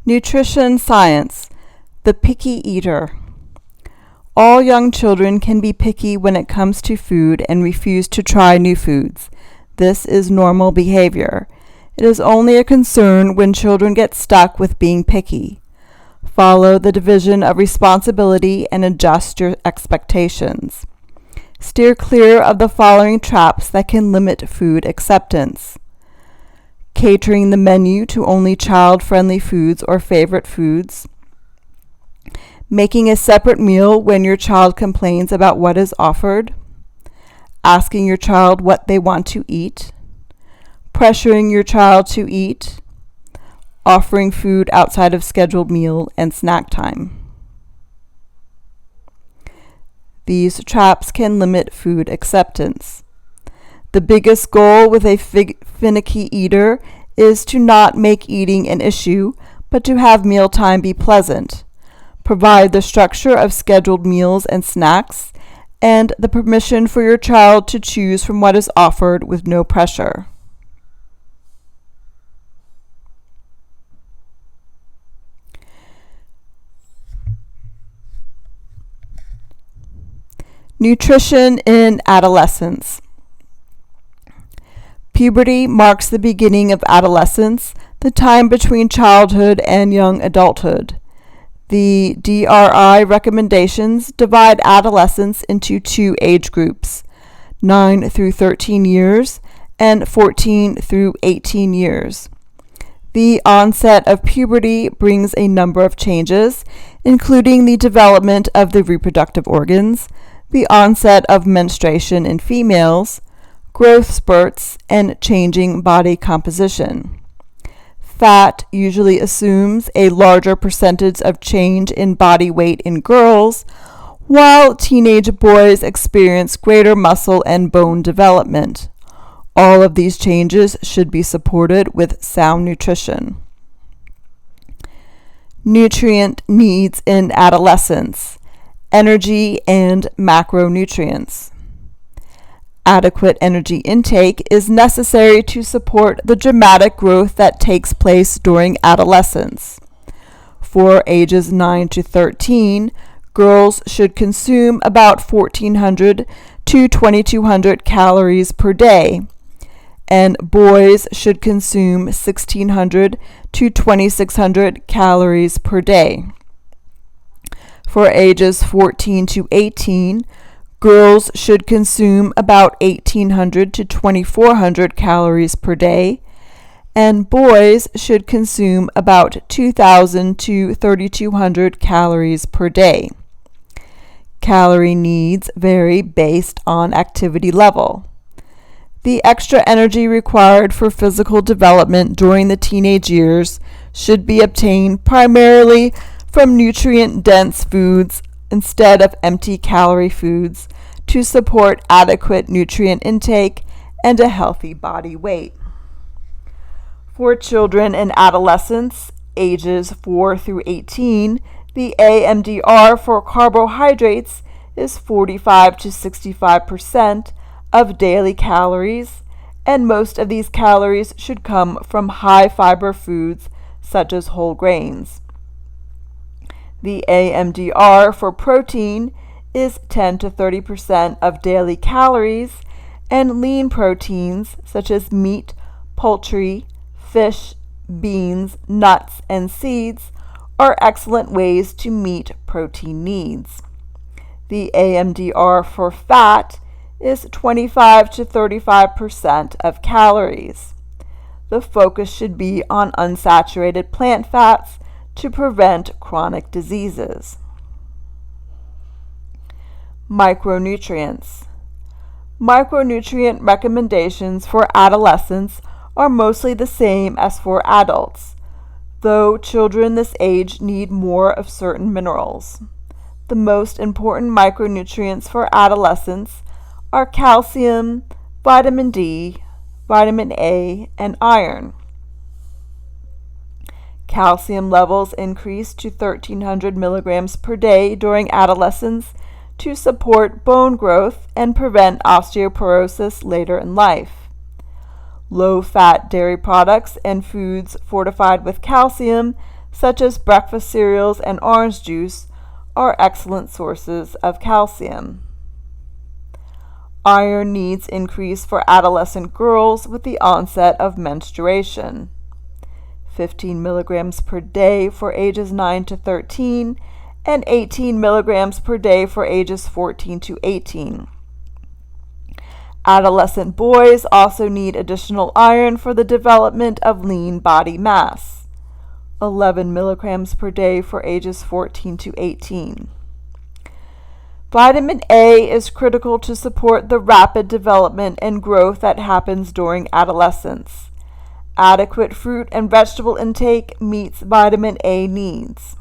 Nutrition science, the picky eater. All young children can be picky when it comes to food and refuse to try new foods. This is normal behavior. It is only a concern when children get stuck with being picky. Follow the division of responsibility and adjust your expectations. Steer clear of the following traps that can limit food acceptance. Catering the menu to only child-friendly foods or favorite foods. Making a separate meal when your child complains about what is offered. Asking your child what they want to eat. Pressuring your child to eat. Offering food outside of scheduled meal and snack time. These traps can limit food acceptance. The biggest goal with a finicky eater is to not make eating an issue, but to have mealtime be pleasant. Provide the structure of scheduled meals and snacks, and the permission for your child to choose from what is offered with no pressure. Nutrition in adolescence. Puberty marks the beginning of adolescence, the time between childhood and young adulthood. The DRI recommendations divide adolescents into two age groups, 9 through 13 years and 14 through 18 years. The onset of puberty brings a number of changes, including the development of the reproductive organs, the onset of menstruation in females, growth spurts, and changing body composition. Fat usually assumes a larger percentage of change in body weight in girls, while teenage boys experience greater muscle and bone development. All of these changes should be supported with sound nutrition. Nutrient needs in adolescence: energy and macronutrients. Adequate energy intake is necessary to support the dramatic growth that takes place during adolescence. For ages 9 to 13, girls should consume about 1,400 to 2,200 calories per day, and boys should consume 1,600 to 2,600 calories per day. For ages 14 to 18, girls should consume about 1,800 to 2,400 calories per day, and boys should consume about 2,000 to 3,200 calories per day. Calorie needs vary based on activity level. The extra energy required for physical development during the teenage years should be obtained primarily from nutrient-dense foods instead of empty calorie foods to support adequate nutrient intake and a healthy body weight. For children and adolescents, ages 4 through 18, the AMDR for carbohydrates is 45 to 65% of daily calories, and most of these calories should come from high fiber foods such as whole grains. The AMDR for protein is 10 to 30% of daily calories, and lean proteins such as meat, poultry, fish, beans, nuts, and seeds are excellent ways to meet protein needs. The AMDR for fat is 25 to 35% of calories. The focus should be on unsaturated plant fats to prevent chronic diseases. Micronutrients. Micronutrient recommendations for adolescents are mostly the same as for adults, though children this age need more of certain minerals. The most important micronutrients for adolescents are calcium, vitamin D, vitamin A, and iron. Calcium levels increase to 1,300 milligrams per day during adolescence to support bone growth and prevent osteoporosis later in life. Low-fat dairy products and foods fortified with calcium, such as breakfast cereals and orange juice, are excellent sources of calcium. Iron needs increase for adolescent girls with the onset of menstruation. 15 milligrams per day for ages 9 to 13 and 18 milligrams per day for ages 14 to 18. Adolescent boys also need additional iron for the development of lean body mass. 11 milligrams per day for ages 14 to 18. Vitamin A is critical to support the rapid development and growth that happens during adolescence. Adequate fruit and vegetable intake meets vitamin A needs.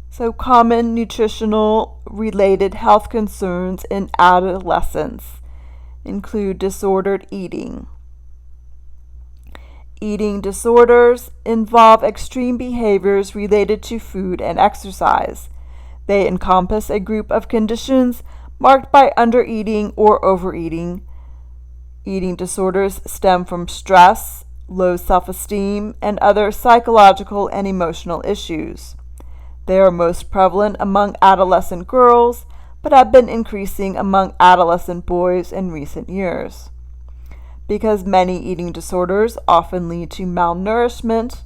So, common nutritional related health concerns in adolescence include disordered eating. Eating disorders involve extreme behaviors related to food and exercise. They encompass a group of conditions marked by undereating or overeating. Eating disorders stem from stress, low self-esteem, and other psychological and emotional issues. They are most prevalent among adolescent girls, but have been increasing among adolescent boys in recent years. Because many eating disorders often lead to malnourishment,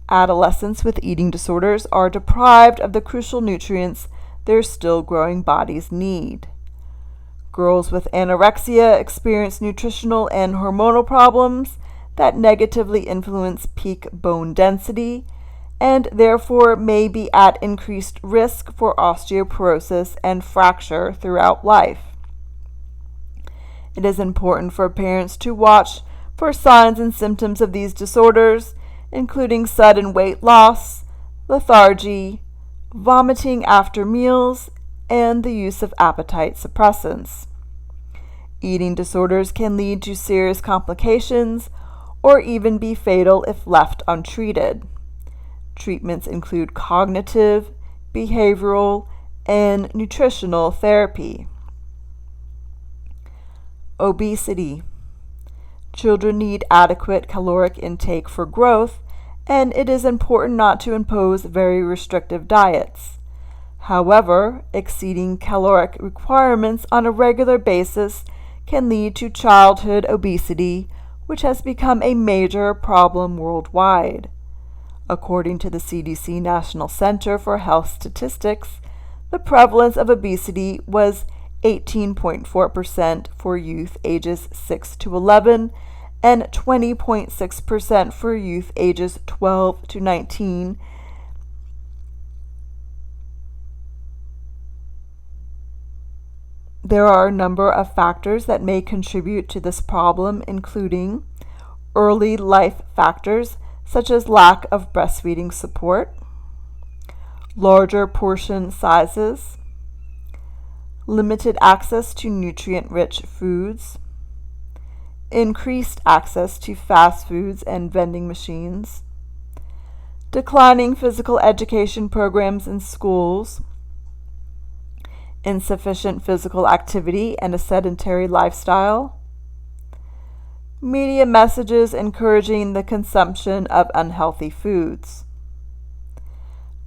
adolescents with eating disorders are deprived of the crucial nutrients their still growing bodies need. Girls with anorexia experience nutritional and hormonal problems that negatively influence peak bone density and therefore may be at increased risk for osteoporosis and fracture throughout life. It is important for parents to watch for signs and symptoms of these disorders, including sudden weight loss, lethargy, vomiting after meals, and the use of appetite suppressants. Eating disorders can lead to serious complications or even be fatal if left untreated. Treatments include cognitive, behavioral, and nutritional therapy. Obesity. Children need adequate caloric intake for growth, and it is important not to impose very restrictive diets. However, exceeding caloric requirements on a regular basis can lead to childhood obesity, which has become a major problem worldwide. According to the CDC National Center for Health Statistics, the prevalence of obesity was 18.4% for youth ages 6 to 11 and 20.6% for youth ages 12 to 19. There are a number of factors that may contribute to this problem, including early life factors such as lack of breastfeeding support, larger portion sizes, limited access to nutrient-rich foods, increased access to fast foods and vending machines, declining physical education programs in schools, insufficient physical activity and a sedentary lifestyle, media messages encouraging the consumption of unhealthy foods.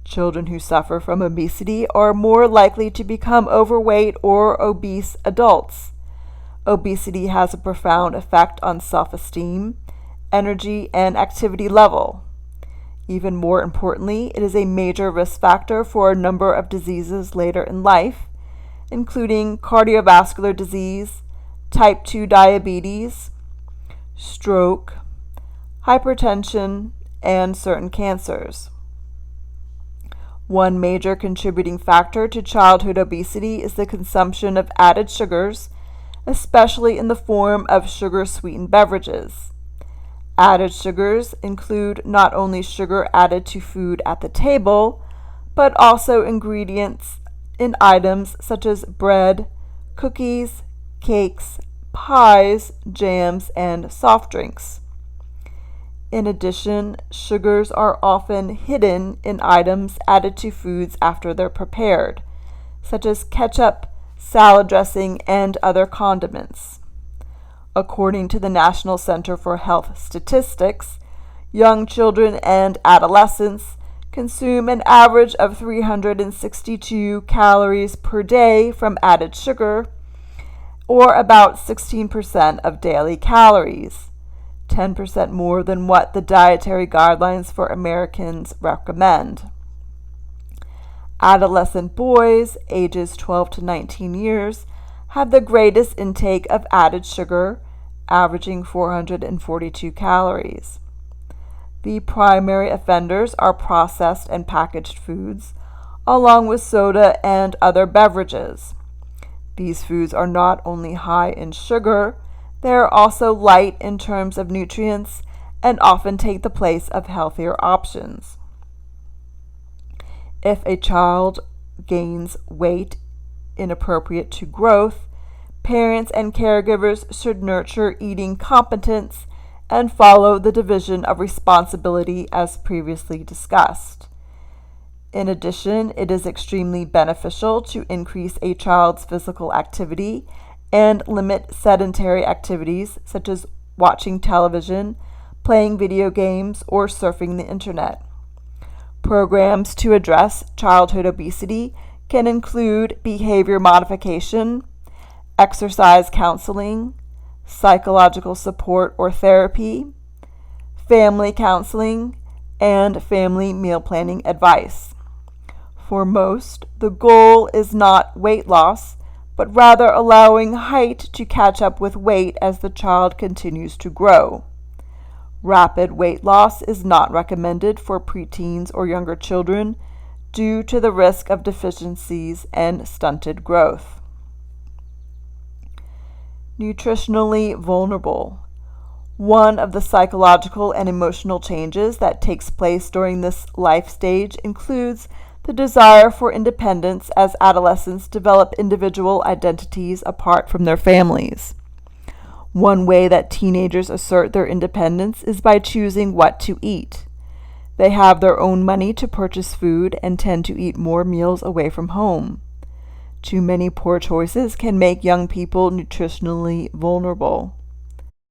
Children who suffer from obesity are more likely to become overweight or obese adults. Obesity has a profound effect on self-esteem, energy, and activity level. Even more importantly, it is a major risk factor for a number of diseases later in life, including cardiovascular disease, type 2 diabetes, stroke, hypertension, and certain cancers. One major contributing factor to childhood obesity is the consumption of added sugars, especially in the form of sugar-sweetened beverages. Added sugars include not only sugar added to food at the table, but also ingredients in items such as bread, cookies, cakes, pies, jams, and soft drinks. In addition, sugars are often hidden in items added to foods after they're prepared, such as ketchup, salad dressing, and other condiments. According to the National Center for Health Statistics, Young children and adolescents consume an average of 362 calories per day from added sugar, or about 16% of daily calories, 10% more than what the dietary guidelines for Americans recommend. Adolescent boys, ages 12 to 19 years, have the greatest intake of added sugar, averaging 442 calories. The primary offenders are processed and packaged foods, along with soda and other beverages. These foods are not only high in sugar, they are also light in terms of nutrients and often take the place of healthier options. If a child gains weight inappropriate to growth, parents and caregivers should nurture eating competence and follow the division of responsibility as previously discussed. In addition, it is extremely beneficial to increase a child's physical activity and limit sedentary activities such as watching television, playing video games, or surfing the internet. Programs to address childhood obesity can include behavior modification, exercise counseling, psychological support or therapy, family counseling, and family meal planning advice. For most, the goal is not weight loss, but rather allowing height to catch up with weight as the child continues to grow. Rapid weight loss is not recommended for preteens or younger children due to the risk of deficiencies and stunted growth. Nutritionally vulnerable. One of the psychological and emotional changes that takes place during this life stage includes the desire for independence as adolescents develop individual identities apart from their families. One way that teenagers assert their independence is by choosing what to eat. They have their own money to purchase food and tend to eat more meals away from home. Too many poor choices can make young people nutritionally vulnerable.